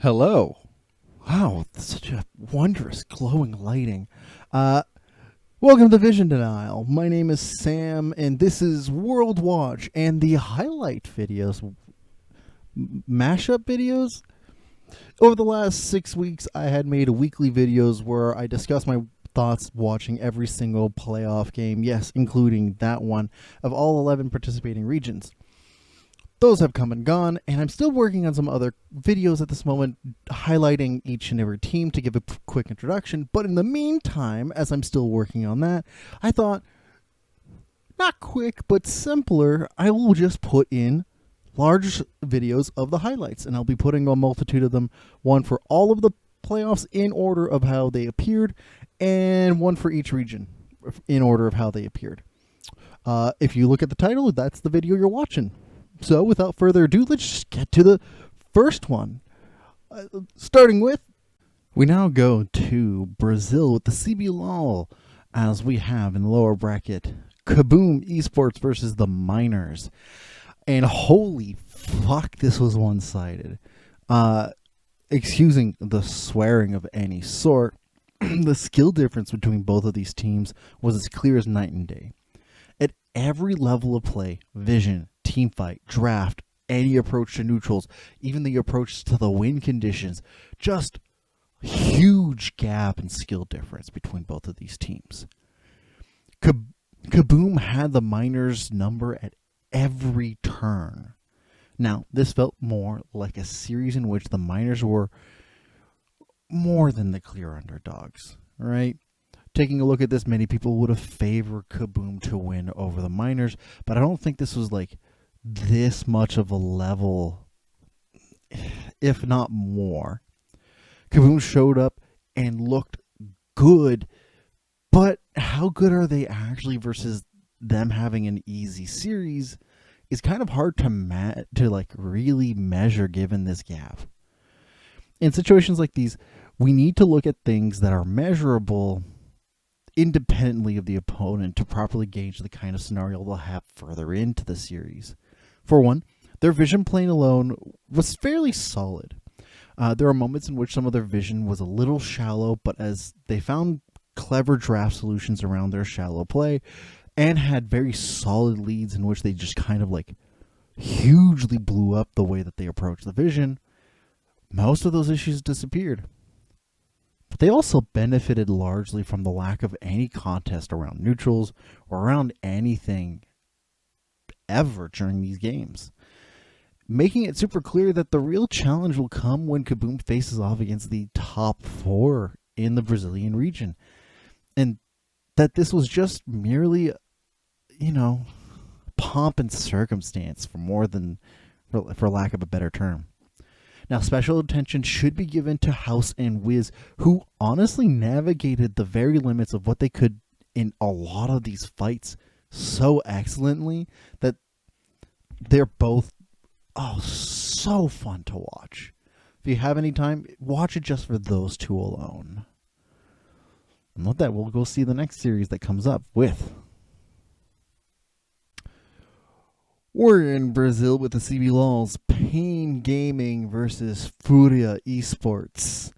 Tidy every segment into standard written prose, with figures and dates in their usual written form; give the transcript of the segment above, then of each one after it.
Hello. Wow, such a wondrous glowing lighting. Welcome to Vision Denial. My name is Sam, and this is World Watch and the highlight videos, mashup videos. Over the last 6 weeks, I had made weekly videos where I discuss my thoughts watching every single playoff game, yes, including that one, of all 11 participating regions. Those have come and gone, and I'm still working on some other videos at this moment, highlighting each and every team to give a quick introduction. But in the meantime, as I'm still working on that, I thought, not quick, but simpler, I will just put in large videos of the highlights, and I'll be putting a multitude of them, one for all of the playoffs in order of how they appeared, and one for each region in order of how they appeared. If you look at the title, that's the video you're watching. So, without further ado, let's just get to the first one. Starting with, we now go to Brazil with the CBLOL, as we have in the lower bracket, Kabum Esports versus the Miners. And holy fuck, this was one-sided. Excusing the swearing of any sort, the skill difference between both of these teams was as clear as night and day. At every level of play, vision, team fight, draft, any approach to neutrals, even the approach to the win conditions, just huge gap in skill difference between both of these teams. Kabum had the Miners' number at every turn. Now, this felt more like a series in which the Miners were more than the clear underdogs, right? Taking a look at this, many people would have favored Kabum to win over the Miners, but I don't think this was like this much of a level, if not more. Kabum showed up and looked good, but how good are they actually versus them having an easy series is kind of hard to like really measure given this gap. In situations like these, we need to look at things that are measurable independently of the opponent to properly gauge the kind of scenario they'll have further into the series. For one, their vision playing alone was fairly solid. There are moments in which some of their vision was a little shallow, but as they found clever draft solutions around their shallow play and had very solid leads in which they just kind of like hugely blew up the way that they approached the vision, most of those issues disappeared. But they also benefited largely from the lack of any contest around neutrals or around anything ever during these games, making it super clear that the real challenge will come when Kabum faces off against the top 4 in the Brazilian region, and that this was just merely, pomp and circumstance for lack of a better term. Now, special attention should be given to House and Wiz, who honestly navigated the very limits of what they could in a lot of these fights so excellently that they're both so fun to watch. If you have any time, watch it just for those two alone. And with that, we'll go see the next series that comes up with. We're in Brazil with the CBLOL's Pain Gaming versus Furia Esports.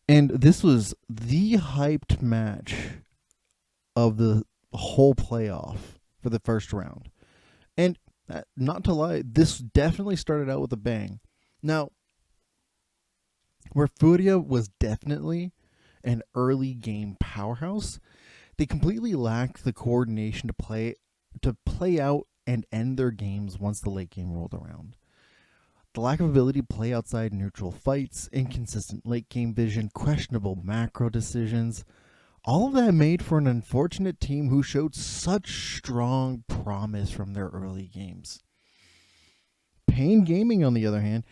And this was the hyped match of the whole playoff for the first round. And not to lie, this definitely started out with a bang. Now, where Furia was definitely an early game powerhouse, they completely lacked the coordination to play out and end their games once the late game rolled around. The lack of ability to play outside neutral fights, inconsistent late game vision, questionable macro decisions, all of that made for an unfortunate team who showed such strong promise from their early games. Pain Gaming, on the other hand,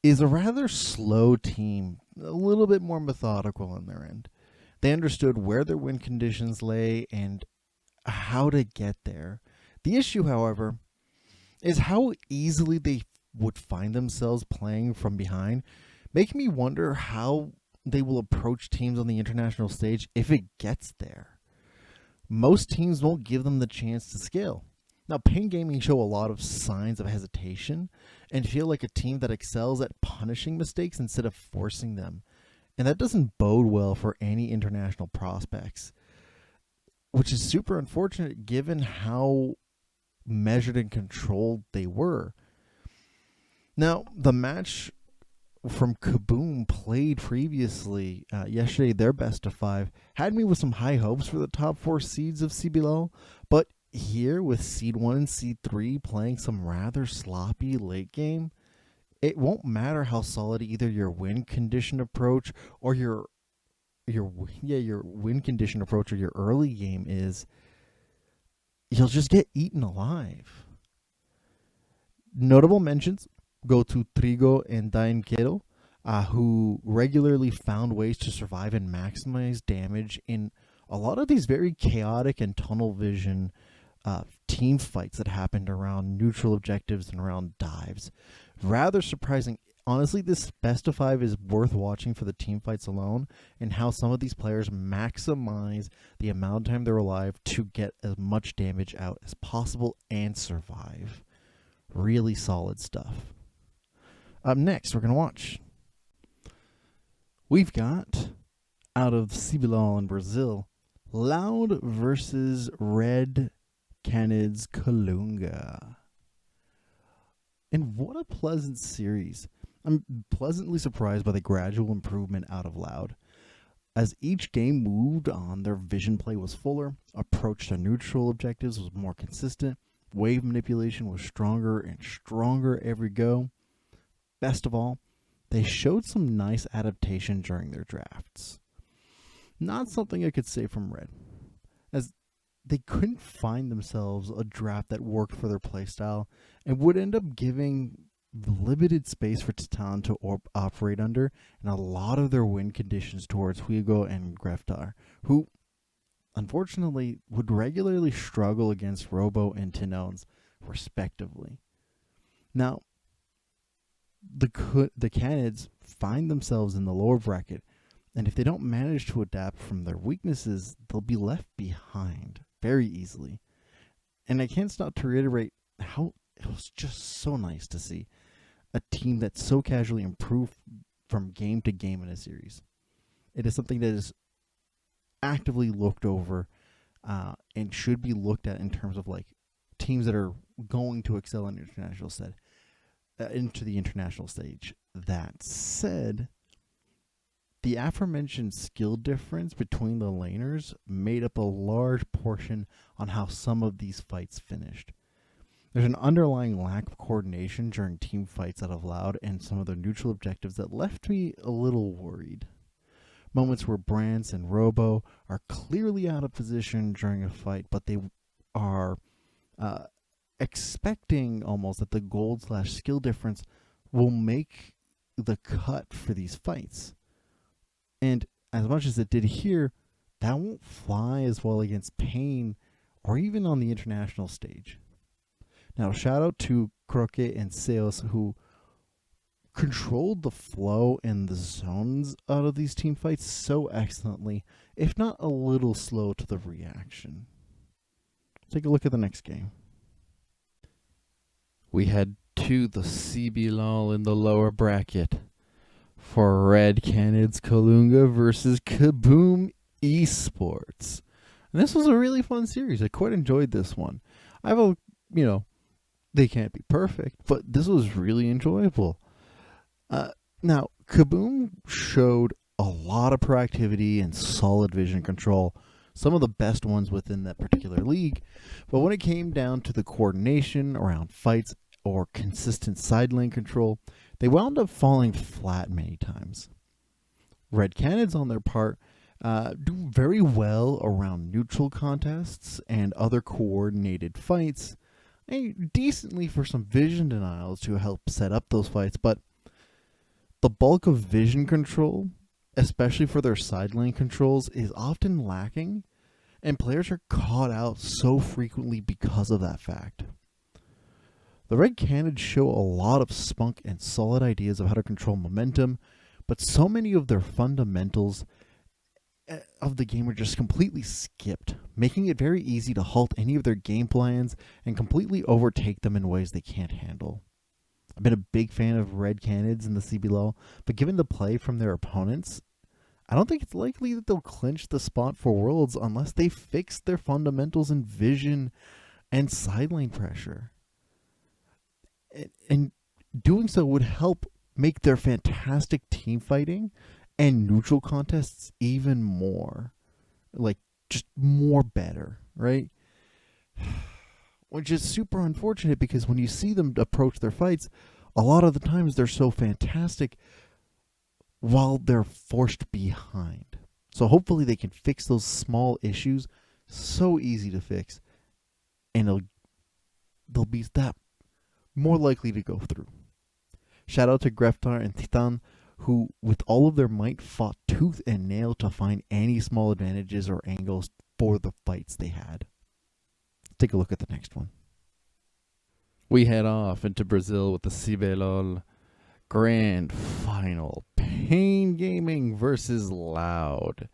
is a rather slow team, a little bit more methodical on their end. They understood where their win conditions lay and how to get there. The issue, however, is how easily they would find themselves playing from behind, making me wonder how they will approach teams on the international stage if it gets there. Most teams won't give them the chance to scale. Now, Pain Gaming show a lot of signs of hesitation and feel like a team that excels at punishing mistakes instead of forcing them. And that doesn't bode well for any international prospects, which is super unfortunate given how measured and controlled they were. Now, the match from Kabum played previously yesterday, their best of 5, had me with some high hopes for the top 4 seeds of CBLOL, but here with seed 1 and seed 3 playing some rather sloppy late game, it won't matter how solid either your win condition approach or your win condition approach or your early game is, you'll just get eaten alive. Notable mentions go to Trigo and Dainkedo, who regularly found ways to survive and maximize damage in a lot of these very chaotic and tunnel vision team fights that happened around neutral objectives and around dives. Rather surprising. Honestly, this best of 5 is worth watching for the team fights alone and how some of these players maximize the amount of time they're alive to get as much damage out as possible and survive. Really solid stuff. Up next, we're going to watch. We've got, out of CBLOL in Brazil, Loud versus Red Canids Kalunga. And what a pleasant series. I'm pleasantly surprised by the gradual improvement out of Loud. As each game moved on, their vision play was fuller, approach to neutral objectives was more consistent, wave manipulation was stronger and stronger every go. Best of all, they showed some nice adaptation during their drafts. Not something I could say from Red, as they couldn't find themselves a draft that worked for their playstyle and would end up giving limited space for Titan to operate under and a lot of their win conditions towards Hugo and Greftar, who unfortunately would regularly struggle against Robo and Tinones, respectively. Now, the Canids find themselves in the lower bracket, and if they don't manage to adapt from their weaknesses, they'll be left behind very easily. And I can't stop to reiterate how it was just so nice to see a team that so casually improved from game to game in a series. It is something that is actively looked over and should be looked at in terms of like teams that are going to excel in international into the international stage. That said, the aforementioned skill difference between the laners made up a large portion on how some of these fights finished. There's an underlying lack of coordination during team fights out of Loud and some of their neutral objectives that left me a little worried. Moments where Brance and Robo are clearly out of position during a fight, but they are expecting almost that the gold/skill difference will make the cut for these fights. And as much as it did here, that won't fly as well against Pain or even on the international stage. Now, shout out to Croque and Seos, who controlled the flow and the zones out of these team fights so excellently, if not a little slow to the reaction. Take a look at the next game. We head to the CBLOL in the lower bracket for Red Canids Kalunga versus Kabum Esports. And this was a really fun series. I quite enjoyed this one. I have a, they can't be perfect, but this was really enjoyable. Now, Kabum showed a lot of proactivity and solid vision control, some of the best ones within that particular league. But when it came down to the coordination around fights or consistent side lane control, they wound up falling flat many times. Red Canids, on their part, do very well around neutral contests and other coordinated fights, and decently for some vision denials to help set up those fights, but the bulk of vision control, especially for their side lane controls, is often lacking, and players are caught out so frequently because of that fact. The Red Canids show a lot of spunk and solid ideas of how to control momentum, but so many of their fundamentals of the game are just completely skipped, making it very easy to halt any of their game plans and completely overtake them in ways they can't handle. I've been a big fan of Red Canids in the CBLOL, but given the play from their opponents, I don't think it's likely that they'll clinch the spot for Worlds unless they fix their fundamentals in vision and sideline pressure. And doing so would help make their fantastic team fighting and neutral contests even more, like, just more better, right? Which is super unfortunate because when you see them approach their fights, a lot of the times they're so fantastic while they're forced behind. So hopefully they can fix those small issues, so easy to fix, and they'll be that more likely to go through. Shout out to Greftar and Titan, who, with all of their might, fought tooth and nail to find any small advantages or angles for the fights they had. Let's take a look at the next one. We head off into Brazil with the CBLOL Grand Final. Pain Gaming versus Loud.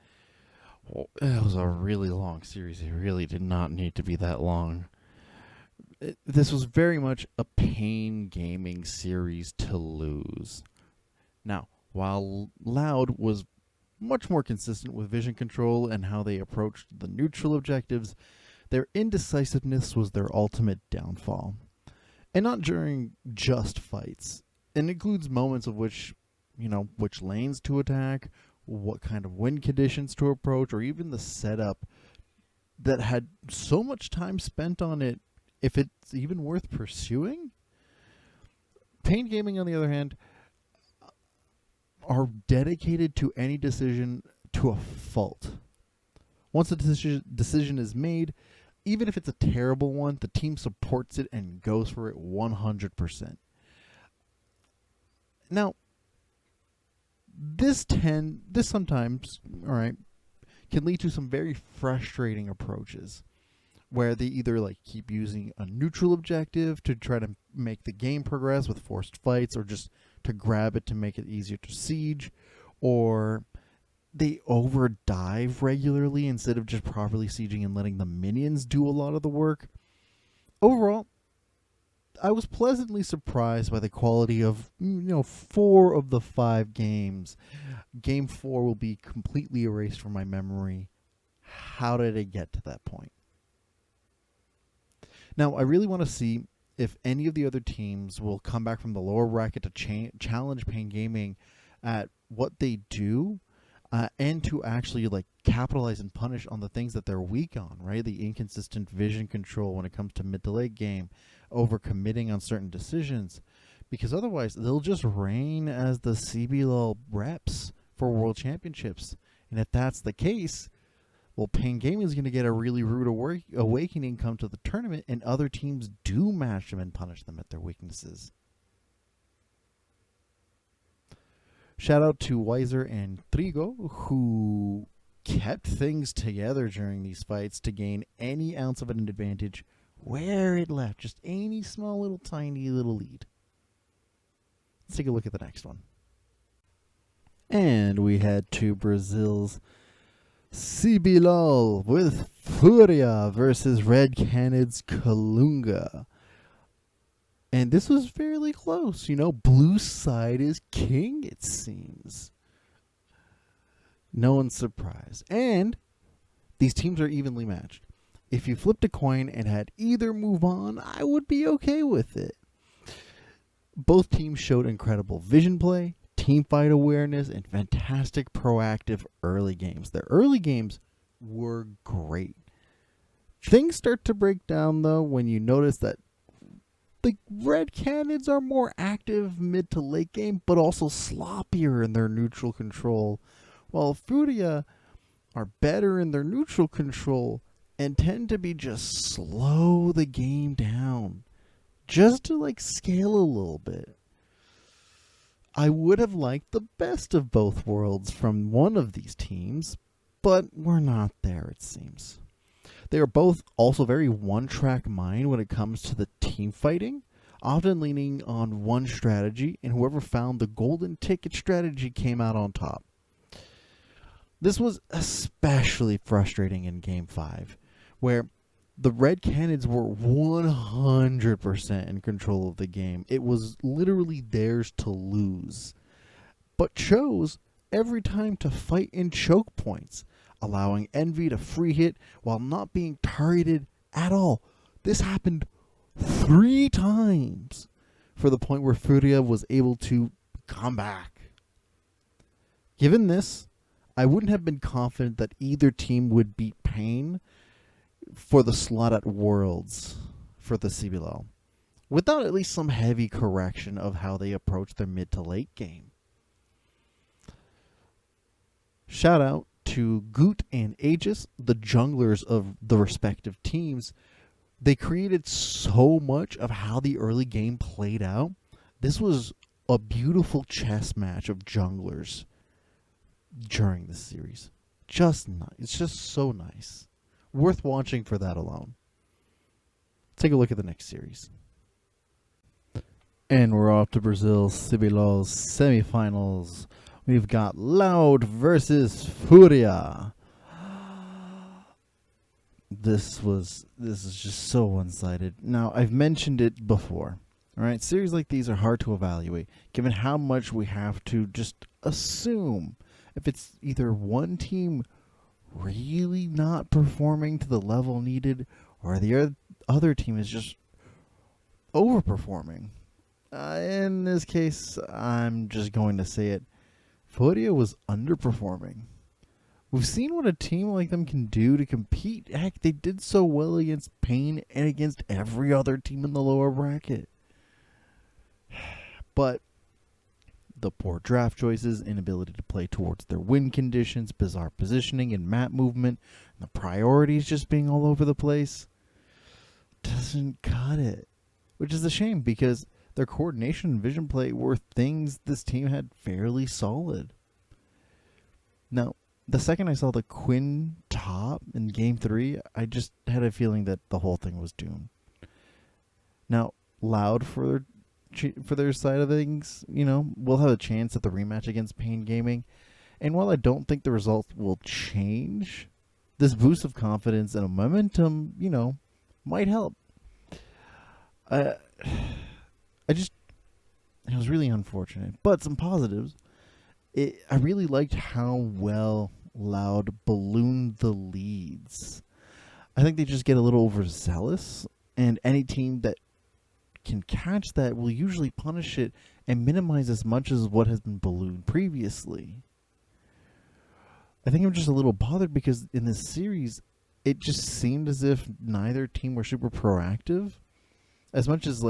It was a really long series. It really did not need to be that long. This was very much a Pain Gaming series to lose. Now, while Loud was much more consistent with vision control and how they approached the neutral objectives, their indecisiveness was their ultimate downfall. And not during just fights. It includes moments of which lanes to attack, what kind of wind conditions to approach, or even the setup that had so much time spent on it, if it's even worth pursuing. Pain Gaming, on the other hand, are dedicated to any decision to a fault. Once a decision is made, even if it's a terrible one, the team supports it and goes for it 100%. Now, this sometimes, all right, can lead to some very frustrating approaches where they either keep using a neutral objective to try to make the game progress with forced fights, or just to grab it to make it easier to siege, or they overdive regularly instead of just properly sieging and letting the minions do a lot of the work. Overall, I was pleasantly surprised by the quality of 4 of the 5 games. Game 4 will be completely erased from my memory. How did it get to that point? Now, I really want to see if any of the other teams will come back from the lower bracket to challenge Pain Gaming at what they do, and to actually capitalize and punish on the things that they're weak on, right? The inconsistent vision control when it comes to mid to late game, overcommitting on certain decisions, because otherwise they'll just reign as the CBLOL reps for World Championships. And if that's the case, well, Pain Gaming is going to get a really rude awakening come to the tournament, and other teams do match them and punish them at their weaknesses. Shout out to Weiser and Trigo, who kept things together during these fights to gain any ounce of an advantage where it left. Just any small little tiny little lead. Let's take a look at the next one. And we head to Brazil's CBLOL with Furia versus Red Canids Kalunga. And this was fairly close. Blue side is king, it seems. No one's surprised. And these teams are evenly matched. If you flipped a coin and had either move on, I would be okay with it. Both teams showed incredible vision play, team fight awareness, and fantastic proactive early games. Their early games were great. Things start to break down, though, when you notice that the Red Canids are more active mid to late game, but also sloppier in their neutral control, while Furia are better in their neutral control and tend to be just slow the game down, just to scale a little bit. I would have liked the best of both worlds from one of these teams, but we're not there, it seems. They are both also very one-track mind when it comes to the team fighting. often leaning on one strategy, and whoever found the golden ticket strategy came out on top. This was especially frustrating in Game 5, where the Red Canids were 100% in control of the game. It was literally theirs to lose, but chose every time to fight in choke points, allowing Envy to free hit while not being targeted at all. This happened 3 times for the point where Furia was able to come back. Given this, I wouldn't have been confident that either team would beat Pain for the slot at Worlds for the CBLOL, without at least some heavy correction of how they approach their mid to late game. Shout out to Goot and Aegis, the junglers of the respective teams. They created so much of how the early game played out. This was a beautiful chess match of junglers during this series. Just nice. It's just so nice. Worth watching for that alone. Take a look at the next series. And we're off to Brazil's CBLOL semifinals. We've got Loud versus Furia. This is just so one-sided. Now, I've mentioned it before. All right, series like these are hard to evaluate, given how much we have to just assume if it's either one team really not performing to the level needed, or the other team is just overperforming. In this case, I'm just going to say it. Furia was underperforming. We've seen what a team like them can do to compete. Heck, they did so well against Pain and against every other team in the lower bracket. But the poor draft choices, inability to play towards their win conditions, bizarre positioning and map movement, and the priorities just being all over the place doesn't cut it. Which is a shame, because their coordination and vision play were things this team had fairly solid. Now, the second I saw the Quinn top in Game 3, I just had a feeling that the whole thing was doomed. Now, Loud for their side of things, we'll have a chance at the rematch against Pain Gaming. And while I don't think the result will change, this boost of confidence and momentum, might help. It was really unfortunate, but some positives. I really liked how well Loud ballooned the leads. I think they just get a little overzealous, and any team that can catch that will usually punish it and minimize as much as what has been ballooned previously. I think I'm just a little bothered because in this series, it just seemed as if neither team were super proactive, as much as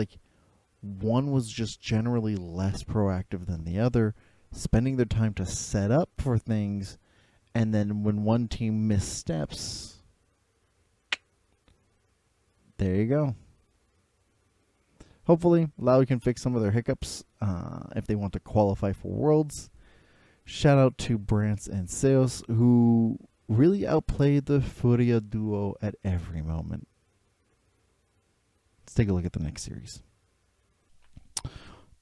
one was just generally less proactive than the other, spending their time to set up for things, and then when one team missteps, there you go. Hopefully, Loud can fix some of their hiccups if they want to qualify for Worlds. Shout out to Brance and Seos, who really outplayed the Furia duo at every moment. Let's take a look at the next series.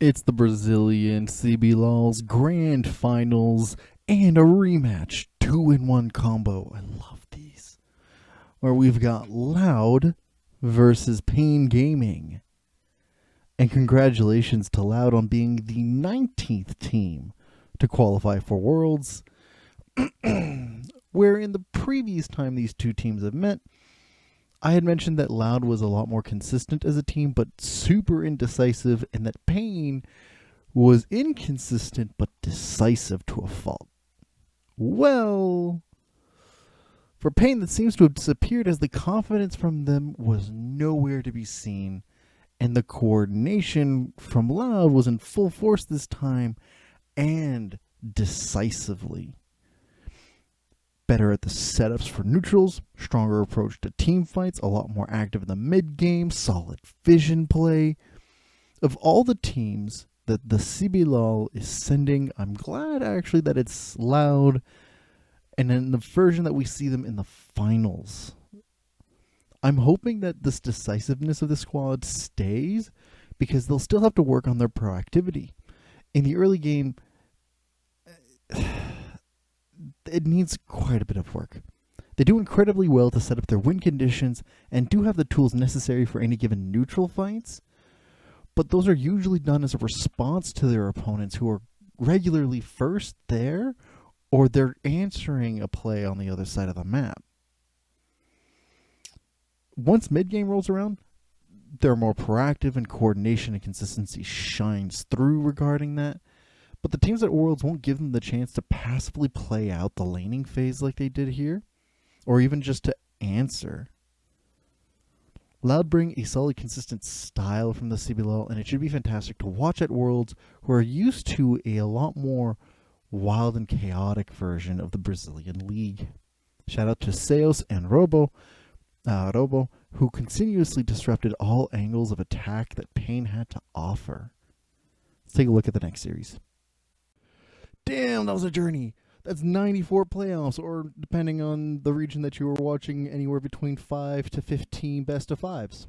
It's the Brazilian CBLOL's Grand Finals and a rematch 2-in-1 combo. I love these. Where we've got Loud versus Pain Gaming. And congratulations to Loud on being the 19th team to qualify for Worlds. Where in the previous time these two teams have met, I had mentioned that Loud was a lot more consistent as a team, but super indecisive, and that Pain was inconsistent but decisive to a fault. Well, for Pain, that seems to have disappeared as the confidence from them was nowhere to be seen, and the coordination from Loud was in full force this time, and decisively. Better at the setups for neutrals, stronger approach to team fights, a lot more active in the mid game, solid vision play. Of all the teams that the CBLOL is sending, I'm glad actually that it's Loud, and in the version that we see them in the finals. I'm hoping that this decisiveness of the squad stays, because they'll still have to work on their proactivity. In the early game, it needs quite a bit of work. They do incredibly well to set up their win conditions and do have the tools necessary for any given neutral fights, but those are usually done as a response to their opponents who are regularly first there, or they're answering a play on the other side of the map. Once mid-game rolls around, they're more proactive and coordination and consistency shines through regarding that. But the teams at Worlds won't give them the chance to passively play out the laning phase like they did here, or even just to answer. Loud bring a solid, consistent style from the CBLOL, and it should be fantastic to watch at Worlds, who are used to a lot more wild and chaotic version of the Brazilian League. Shout out to Seos and Robo, who continuously disrupted all angles of attack that Pain had to offer. Let's take a look at the next series. Damn, that was a journey. That's 94 playoffs, or depending on the region that you were watching, anywhere between 5 to 15 best of fives.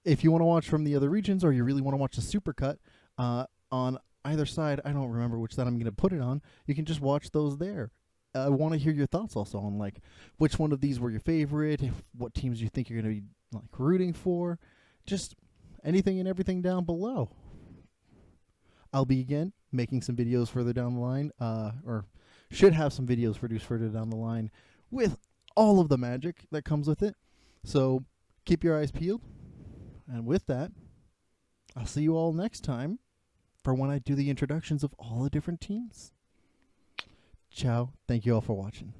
If you want to watch from the other regions, or you really want to watch the supercut, on either side, I don't remember which side I'm going to put it on, you can just watch those there. I want to hear your thoughts also on like which one of these were your favorite, what teams you think you're going to be like rooting for, just anything and everything down below. I'll be again making some videos further down the line, or should have some videos produced further down the line with all of the magic that comes with it. So keep your eyes peeled. And with that, I'll see you all next time for when I do the introductions of all the different teams. Ciao. Thank you all for watching.